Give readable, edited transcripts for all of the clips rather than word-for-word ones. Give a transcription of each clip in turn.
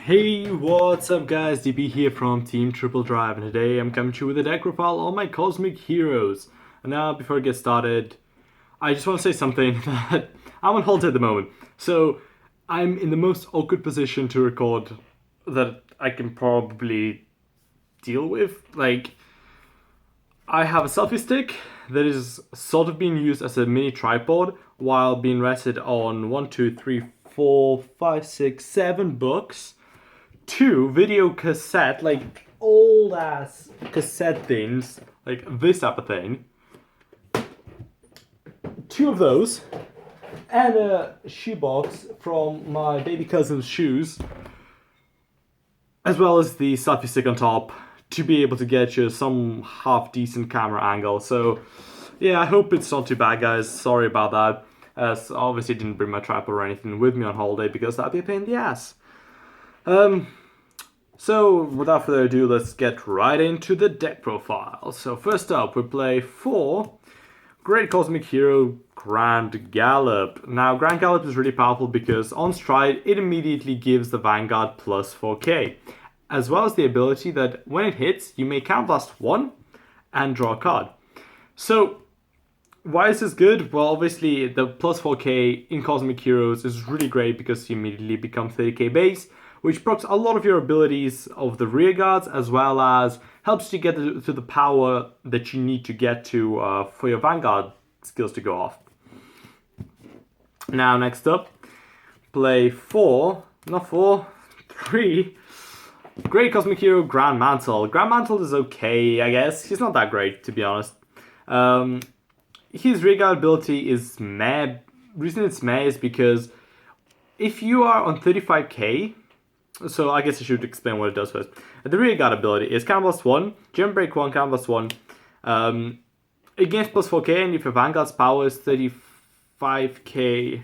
Hey, what's up guys, DB here from Team Triple Drive, and today I'm coming to you with a deck profile on my Cosmic Heroes. And now, before I get started, I just want to say something that I'm on hold at the moment. So, I'm in the most awkward position to record that I can probably deal with. Like, I have a selfie stick that is sort of being used as a mini tripod while being rested on 1, 2, 3, 4, 5, 6, 7 books. 2 video cassette, like old ass cassette things, like this type of thing. 2 of those, and a shoebox from my baby cousin's shoes, as well as the selfie stick on top to be able to get you some half decent camera angle. So yeah, I hope it's not too bad, guys. Sorry about that. As obviously didn't bring my tripod or anything with me on holiday because that'd be a pain in the ass. So, without further ado, let's get right into the deck profile. So, first up, we play 4 Great Cosmic Hero Grand Gallop. Now, Grand Gallop is really powerful because on stride, it immediately gives the Vanguard plus 4k, as well as the ability that when it hits, you may Counterblast 1 and draw a card. So, why is this good? Well, obviously, the plus 4k in Cosmic Heroes is really great because you immediately become 30k base, which procs a lot of your abilities of the rear guards, as well as helps you get to the power that you need to get to for your Vanguard skills to go off. Now, next up, play 3 Great Cosmic Hero Grand Mantle. Grand Mantle is okay, I guess. He's not that great, to be honest. His rear guard ability is meh. Reason it's meh is because if you are on 35k, so I guess I should explain what it does first. The rear guard ability is Counterblast 1, Gem Break 1, Counterblast 1. Against plus 4k, and if your Vanguard's power is 35k...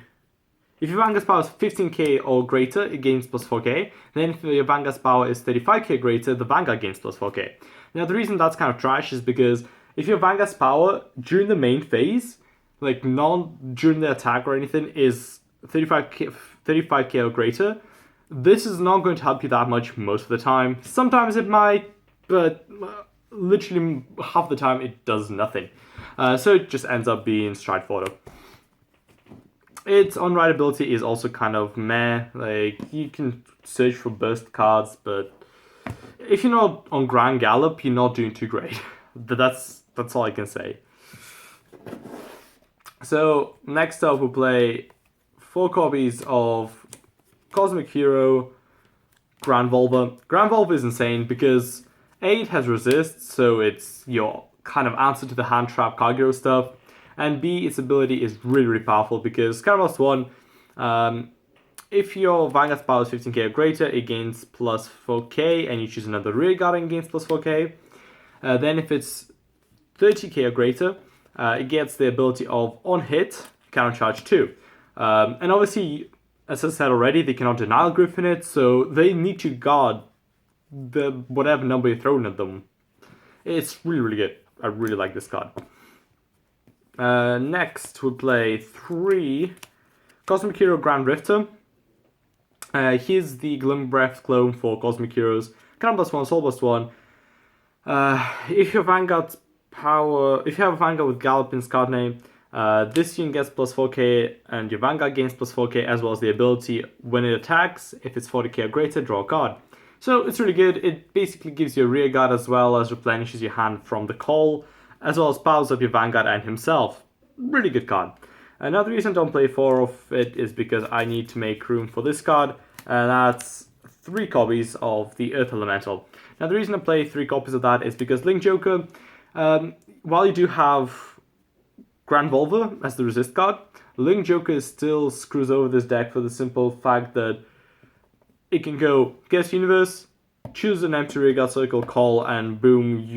If your Vanguard's power is 15k or greater, it gains plus 4k. Then if your Vanguard's power is 35k greater, the Vanguard gains plus 4k. Now the reason that's kind of trash is because if your Vanguard's power during the main phase, like not during the attack or anything, is 35k or greater, this is not going to help you that much most of the time. Sometimes it might, but literally half the time it does nothing. So it just ends up being stride fodder. Its on-ride ability is also kind of meh. Like, you can search for burst cards, but if you're not on Grand Gallop, you're not doing too great. That's all I can say. So next up, we'll play 4 copies of Cosmic Hero Grand Volva. Grand Volva is insane because A, it has resist, so it's your kind of answer to the hand trap card hero stuff, and B, its ability is really, really powerful because Counterblast 1, if your Vanguard's power is 15k or greater, it gains plus 4k, and you choose another rear guard and gains plus 4k. Then if it's 30k or greater, it gets the ability of on hit, counter charge 2. And obviously, as I said already, they cannot denial Griffin it, so they need to guard the whatever number you're throwing at them. It's really, really good. I really like this card. Next, we play 3 Cosmic Hero Grand Rifter. He's the Glimmer Breath clone for Cosmic Heroes. Counterblast 1, Soulblast 1. If you have a Vanguard with Gallop in its card name, this unit gets plus 4k, and your Vanguard gains plus 4k, as well as the ability when it attacks, if it's 40k or greater, draw a card. So it's really good. It basically gives you a rear guard as well as replenishes your hand from the call, as well as powers up your Vanguard and himself. Really good card. Another reason I don't play 4 of it is because I need to make room for this card, and that's 3 copies of the Earth Elemental. Now the reason I play 3 copies of that is because Link Joker, while you do have Grand Volva as the resist card, Link Joker still screws over this deck for the simple fact that it can go Guess Universe, choose an empty rear guard circle, call, and boom,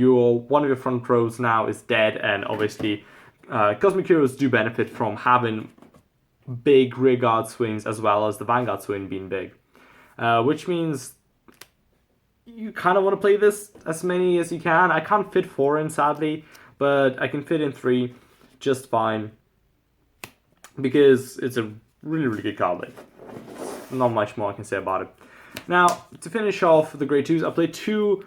one of your front rows now is dead. And obviously, Cosmic Heroes do benefit from having big rear guard swings as well as the Vanguard swing being big, which means you kind of want to play this as many as you can. I can't fit 4 in, sadly, but I can fit in 3 just fine because it's a really, really good card list. not much more I can say about it. Now, to finish off the grade 2s, I played 2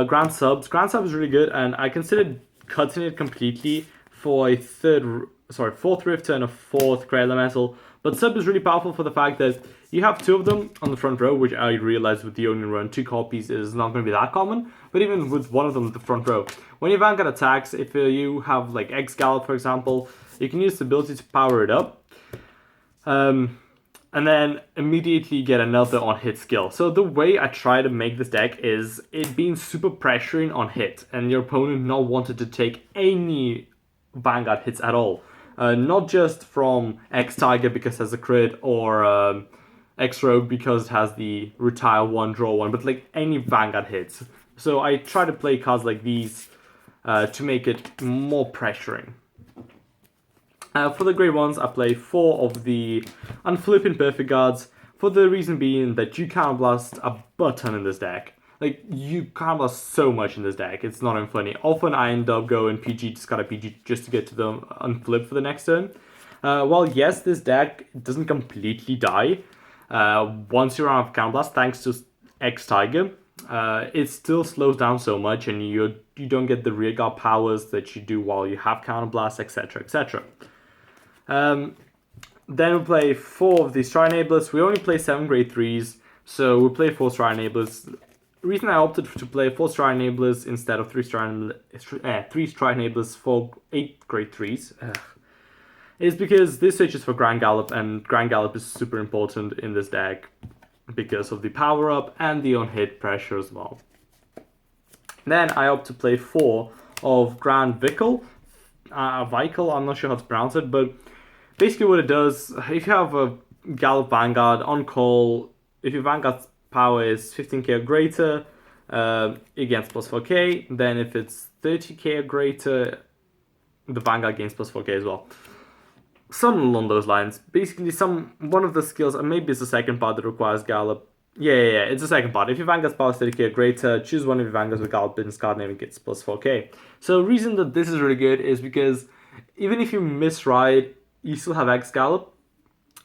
Grand Subs. Grand Sub is really good, and I considered cutting it completely for a fourth Rifter and a 4th Grey Elemental. But Sub is really powerful for the fact that you have 2 of them on the front row, which I realized with the Onion run, 2 copies is not going to be that common. But even with 1 of them at the front row, when your Vanguard attacks, if you have like X-gallop, for example, you can use the ability to power it up. And then immediately get another on hit skill. So the way I try to make this deck is it being super pressuring on hit, and your opponent not wanted to take any Vanguard hits at all. Not just from X-Tiger because it has a crit, or X-Rogue because it has the retire 1, draw 1, but like any Vanguard hits. So I try to play cards like these to make it more pressuring. For the grade 1s, I play 4 of the Unflipping Perfect Guards, for the reason being that you counterblast a butt ton in this deck. Like, you counterblast so much in this deck, it's not even funny. Often I end up going PG, discard a PG just to get to the Unflip for the next turn. Well, yes, this deck doesn't completely die once you're out of counterblast, thanks to X-Tiger. It still slows down so much, and you don't get the rearguard powers that you do while you have counterblast, etc, etc. Then we play 4 of the Stride Enablers. We only play 7 grade 3s, so we play 4 Stride Enablers. The reason I opted to play 4 Stride Enablers instead of 3 Stride Enablers for 8 grade 3s is because this switches for Grand Gallop, and Grand Gallop is super important in this deck because of the power up and the on hit pressure as well. Then I opt to play 4 of Grand Vical. Vical, I'm not sure how to pronounce it, but basically what it does, if you have a Gallop Vanguard on call, if your Vanguard's power is 15k or greater, it gains plus 4k. Then if it's 30k or greater, the Vanguard gains plus 4k as well. Something along those lines. Basically, one of the skills, and maybe it's the second part that requires Gallop. Yeah, it's the second part. If your Vanguard's power is 30k or greater, choose one of your Vanguards with Gallop in this card name and gets plus 4k. So the reason that this is really good is because even if you misride, you still have X-Gallop.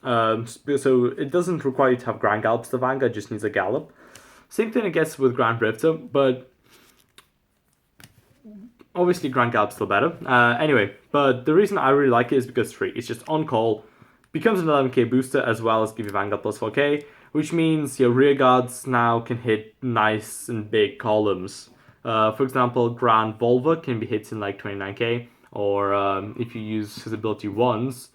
So it doesn't require you to have Grand Gallop to the Vanguard, it just needs a Gallop. Same thing it gets with Grand Rifter, but obviously Grand Gallop's still better. Anyway, but the reason I really like it is because it's free. It's just on call, becomes an 11k booster as well as give you Vanguard plus 4k, which means your rear guards now can hit nice and big columns. For example, Grand Volva can be hit in like 29k, or if you use his ability once,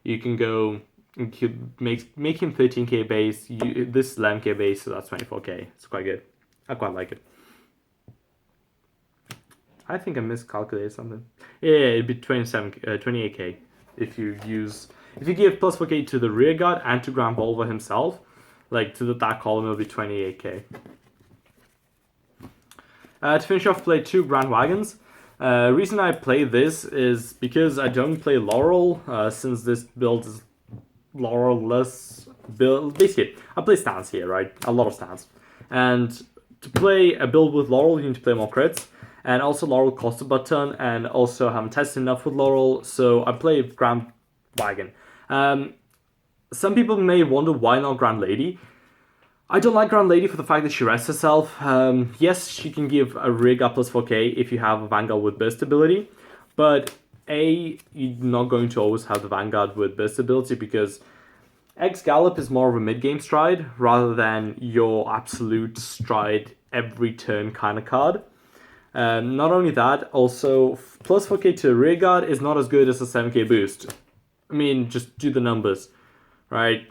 you can go, you could make him 13k base, this 11k base, so that's 24k. It's quite good. I quite like it. I think I miscalculated something. Yeah, it'd be 28k if you give plus 4k to the rear guard and to Grand Volva himself, like to that column, it'll be 28k. To finish off, play 2 Grand Wagons. Reason I play this is because I don't play Laurel, since this build is Laurel-less build. Basically, I play stands here, right? A lot of stands. And to play a build with Laurel, you need to play more crits. And also Laurel costs a butt ton, and also I haven't tested enough with Laurel, so I play Grand Wagon. Some people may wonder why not Grand Lady. I don't like Grand Lady for the fact that she rests herself. Yes, she can give a rig up plus 4k if you have a Vanguard with burst ability, but you're not going to always have the Vanguard with burst ability because X-Gallop is more of a mid-game stride rather than your absolute stride every turn kind of card. Not only that, also plus 4k to rear guard is not as good as a 7k boost. I mean, just do the numbers, right?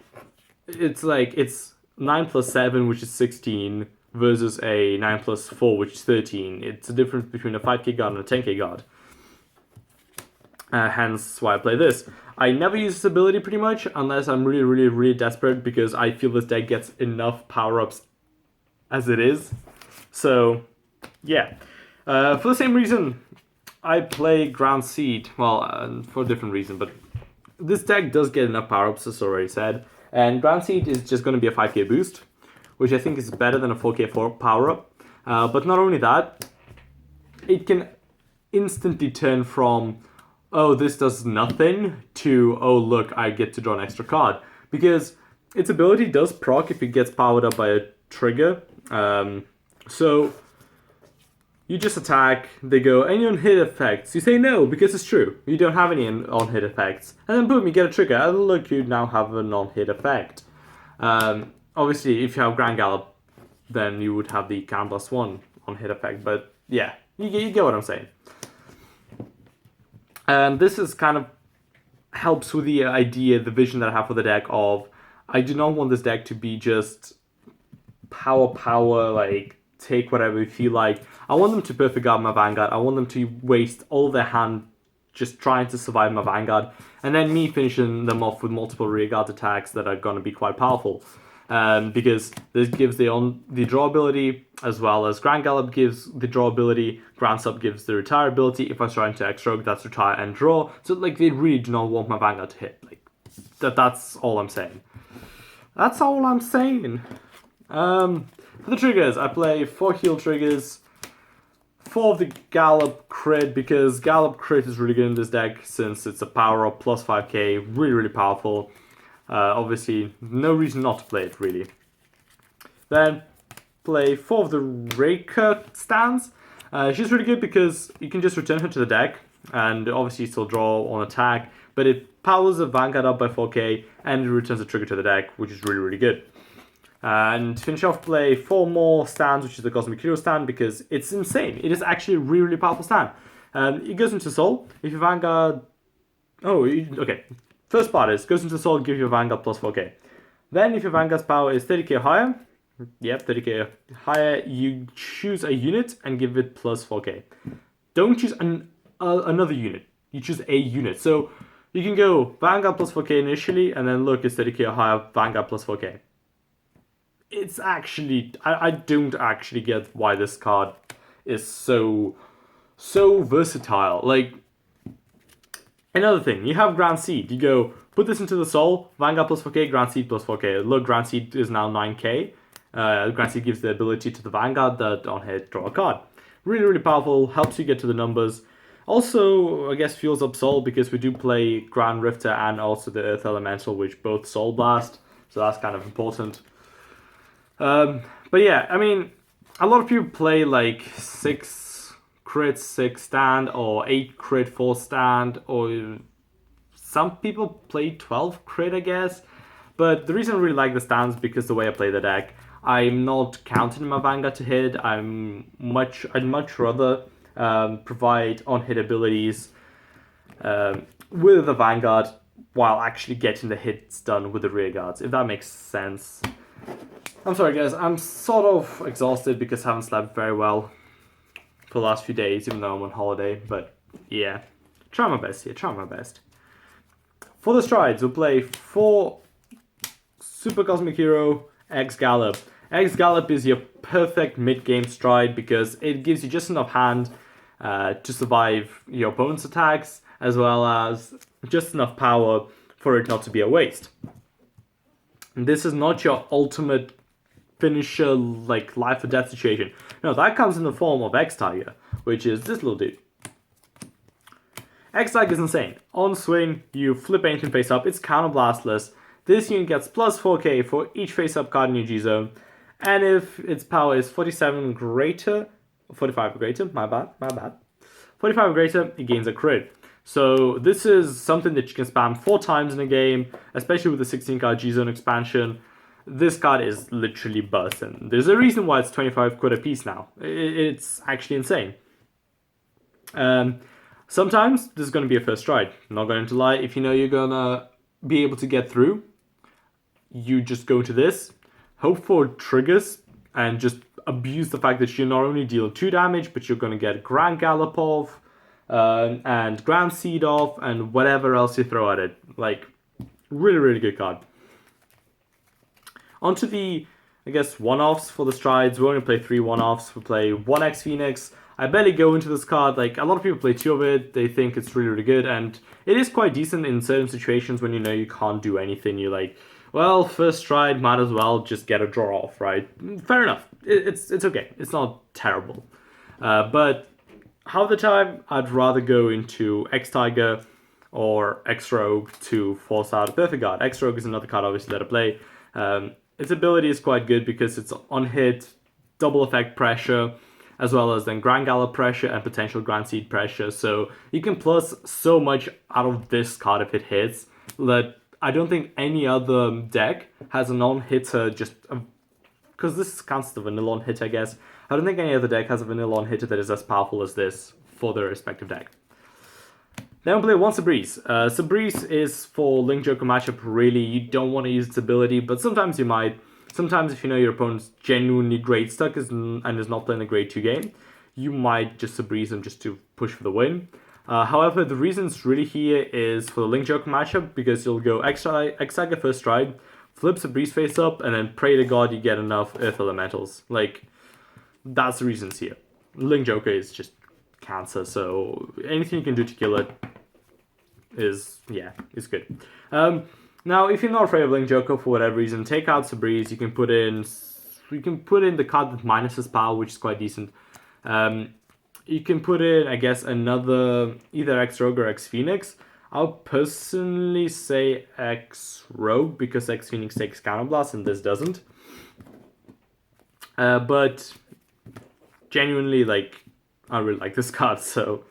It's like, it's 9 plus 7, which is 16, versus a 9 plus 4, which is 13. It's a difference between a 5k guard and a 10k guard. Hence why I play this. I never use this ability pretty much, unless I'm really, really, really desperate, because I feel this deck gets enough power-ups as it is. So, yeah. For the same reason, I play Ground Seed. Well, for a different reason, but this deck does get enough power-ups, as already said. And Ground Seed is just going to be a 5k boost, which I think is better than a 4k power-up. But not only that, it can instantly turn from, oh, this does nothing, to, oh, look, I get to draw an extra card. Because its ability does proc if it gets powered up by a trigger. So you just attack, they go, any on-hit effects? You say no, because it's true. You don't have any on-hit effects. And then boom, you get a trigger, and look, you now have a non-hit effect. Obviously, if you have Grand Gallop, then you would have the Cannon Blast 1 on-hit effect, but yeah, you get what I'm saying. And this is kind of helps with the idea, the vision that I have for the deck of, I do not want this deck to be just power, like, take whatever you feel like. I want them to perfect guard my Vanguard. I want them to waste all their hand just trying to survive my Vanguard, and then me finishing them off with multiple rearguard attacks that are going to be quite powerful. Because this gives the draw ability, as well as Grand Gallop gives the draw ability, Grand Sub gives the retire ability. If I try into X-Rogue, that's retire and draw. So like they really do not want my Vanguard to hit. Like that's all I'm saying. That's all I'm saying. For the triggers, I play 4 heal triggers, 4 of the Gallop crit, because Gallop crit is really good in this deck since it's a power up plus 5k, really powerful. Obviously, no reason not to play it, really. Then, play 4 of the Raker stands. She's really good because you can just return her to the deck, and obviously still draw on attack, but it powers the Vanguard up by 4k, and it returns a trigger to the deck, which is really good. And to finish off, play 4 more stands, which is the Cosmic Hero stand, because it's insane. It is actually a really powerful stand. It goes into Soul. If your Vanguard... okay. First part is, goes into Soul, give your Vanguard plus 4k. Then if your Vanguard's power is 30k or higher, 30k or higher, you choose a unit and give it plus 4k. Don't choose another unit. You choose a unit. So you can go Vanguard plus 4k initially, and then look, it's 30k or higher, Vanguard plus 4k. It's actually... I don't actually get why this card is so versatile. Like, another thing, you have Grand Seed. You go, put this into the Soul, Vanguard plus 4k, Grand Seed plus 4k. Look, Grand Seed is now 9k. Grand Seed gives the ability to the Vanguard that on hit, draw a card. Really powerful, helps you get to the numbers. Also, I guess fuels up Soul, because we do play Grand Rifter and also the Earth Elemental, which both Soul Blast. So that's kind of important. But yeah, I mean, a lot of people play like 6 crit 6 stand, or 8 crit 4 stand, or some people play 12 crit, I guess. But the reason I really like the stands is because the way I play the deck, I'm not counting my Vanguard to hit. I'd much rather provide on-hit abilities with the Vanguard while actually getting the hits done with the rear guards, if that makes sense. I'm sorry guys, I'm sort of exhausted because I haven't slept very well for the last few days, even though I'm on holiday, but yeah. Try my best here, try my best. For the strides, we'll play 4 Super Cosmic Hero X-gallop. X-gallop is your perfect mid-game stride because it gives you just enough hand to survive your opponent's attacks, as well as just enough power for it not to be a waste. And this is not your ultimate finisher, like life or death situation. No, that comes in the form of X-Tiger, which is this little dude. X-Tiger is insane. On swing, you flip anything face up, it's counterblastless. This unit gets plus 4k for each face-up card in your G-zone, and if its power is 47 greater, 45 or greater, my bad, 45 or greater, it gains a crit. So this is something that you can spam 4 times in a game, especially with the 16 card G-zone expansion. This card is literally bursting. There's a reason why it's 25 quid a piece now. It's actually insane. Sometimes this is going to be a first stride. Not going to lie, if you know you're going to be able to get through, you just go to this, hope for triggers, and just abuse the fact that you not only deal 2 damage, but you're going to get Grand Gallop off, and Grand Seed off, and whatever else you throw at it. Like, really good card. Onto the, I guess, one-offs for the strides. We only play 3 one-offs. We play 1 X-Phoenix. I barely go into this card. Like, a lot of people play 2 of it. They think it's really good, and it is quite decent in certain situations when you know you can't do anything. You're like, well, first stride, might as well just get a draw off, right? Fair enough. It's okay. It's not terrible. But half of the time, I'd rather go into X-Tiger or X-Rogue to force out a Perfect Guard. X-Rogue is another card, obviously, that I play. Its ability is quite good because it's on hit, double effect pressure, as well as then Grand Gallop pressure and potential Grand Seed pressure. So you can plus so much out of this card if it hits that I don't think any other deck has a non-hitter just... because this counts the vanilla on hit, I guess. I don't think any other deck has a vanilla on hitter that is as powerful as this for their respective deck. Then we'll play one Sabreeze. Sabreeze is for Link Joker matchup, really. You don't want to use its ability, but sometimes you might. Sometimes if you know your opponent's genuinely great stuck and is not playing a grade 2 game, you might just Sabreeze them just to push for the win. However, the reason it's really here is for the Link Joker matchup, because you'll go X-Tiger first stride, flip Sabreeze face up, and then pray to God you get enough Earth Elementals. Like, that's the reason it's here. Link Joker is just cancer, so anything you can do to kill it is good. Now, if you're not afraid of Link Joker for whatever reason, take out Sabreeze. You can put in the card that minuses power, which is quite decent. You can put in, I guess, another either X Rogue or X Phoenix. I'll personally say X Rogue because X Phoenix takes Counterblast and this doesn't. But genuinely, like, I really like this card, so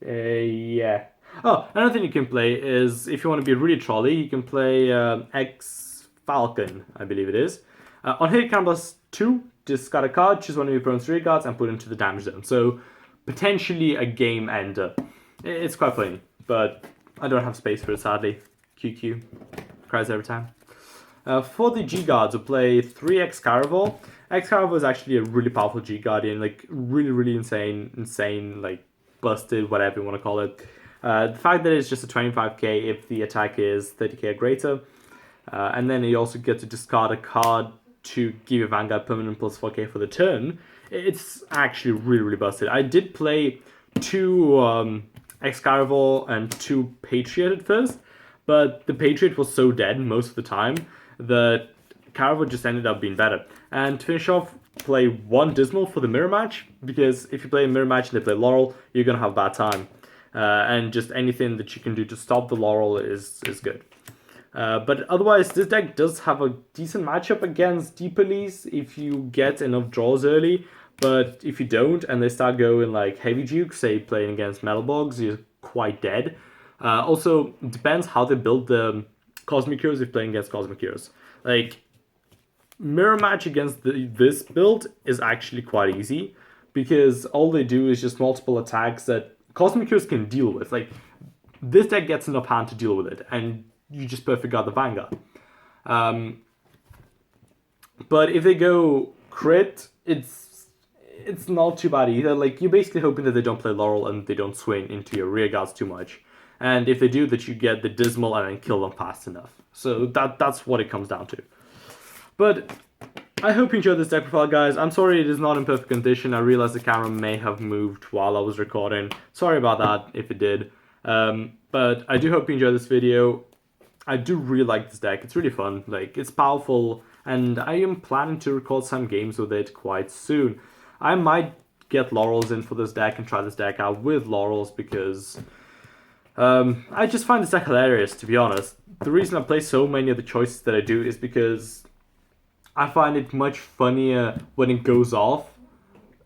yeah. Oh, another thing you can play is, if you want to be really trolley, you can play X Falcon, I believe it is. On hit, Counterblast 2, discard a card, choose one of your opponent's rear guards, and put it into the damage zone. So, potentially a game ender. It's quite funny, but I don't have space for it, sadly. QQ. Cries every time. For the G-Guards, we'll play 3 X-Caravel. X-Caravel is actually a really powerful G-Guardian, like, really insane, like, busted, whatever you want to call it. The fact that it's just a 25k if the attack is 30k or greater. And then you also get to discard a card to give your Vanguard permanent plus 4k for the turn. It's actually really busted. I did play 2 X-Caravel and 2 Patriot at first, but the Patriot was so dead most of the time that Caravel just ended up being better. And to finish off, play 1 Dismal for the mirror match, because if you play a mirror match and they play Laurel, you're going to have a bad time. And just anything that you can do to stop the Laurel is good. But otherwise, this deck does have a decent matchup against Deep Elise if you get enough draws early. But if you don't, and they start going like Heavy Duke, say playing against Metal Bogs, you're quite dead. Also, depends how they build the Cosmic Heroes if playing against Cosmic Heroes. Like, mirror match against this build is actually quite easy, because all they do is just multiple attacks that Cosmic Heroes can deal with. Like, this deck gets enough hand to deal with it, and you just perfect got the Vanguard. But if they go crit, it's not too bad either. Like, you're basically hoping that they don't play Laurel and they don't swing into your rear guards too much. And if they do, that you get the Dismal and then kill them fast enough. So that's what it comes down to. But I hope you enjoyed this deck profile, guys. I'm sorry it is not in perfect condition. I realized the camera may have moved while I was recording. Sorry about that if it did. But I do hope you enjoyed this video. I do really like this deck. It's really fun. Like, it's powerful, and I am planning to record some games with it quite soon. I might get Laurels in for this deck and try this deck out with Laurels because I just find this deck hilarious, to be honest. The reason I play so many of the choices that I do is because I find it much funnier when it goes off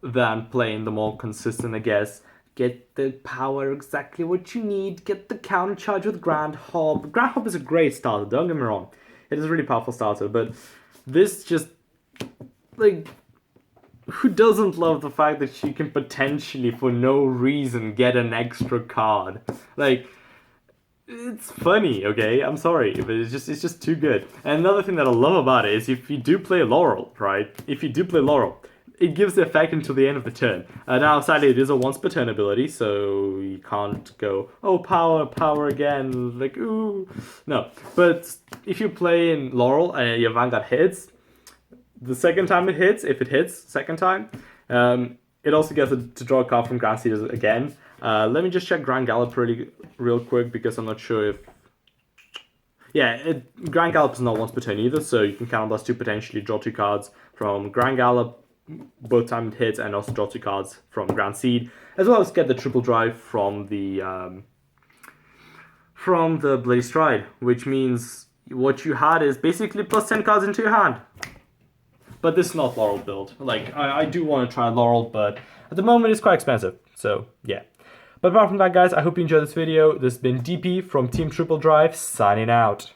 than playing the more consistent, I guess. Get the power exactly what you need. Get the counter charge with Grand Hop. Grand Hop is a great starter, don't get me wrong. It is a really powerful starter, but this just, like, who doesn't love the fact that she can potentially, for no reason, get an extra card? Like, it's funny, okay? I'm sorry, but it's just too good. And another thing that I love about it is if you do play Laurel, right? If you do play Laurel, it gives the effect until the end of the turn. Now, sadly, it is a once per turn ability, so you can't go, oh, power again, like, ooh. No, but if you play in Laurel and your Vanguard hits, the second time it hits, if it hits second time, it also gets to draw a card from Grand Seed again. Let me just check Grand Gallop real quick, because I'm not sure if... Yeah, Grand Gallop is not once per turn either, so you can Counterblast to potentially draw 2 cards from Grand Gallop both times it hits, and also draw 2 cards from Grand Seed, as well as get the triple drive from the Bloody Stride, which means what you had is basically plus 10 cards into your hand. But this is not Laurel build. Like, I do want to try Laurel, but at the moment it's quite expensive. So, yeah. But apart from that, guys, I hope you enjoyed this video. This has been DP from Team Triple Drive, signing out.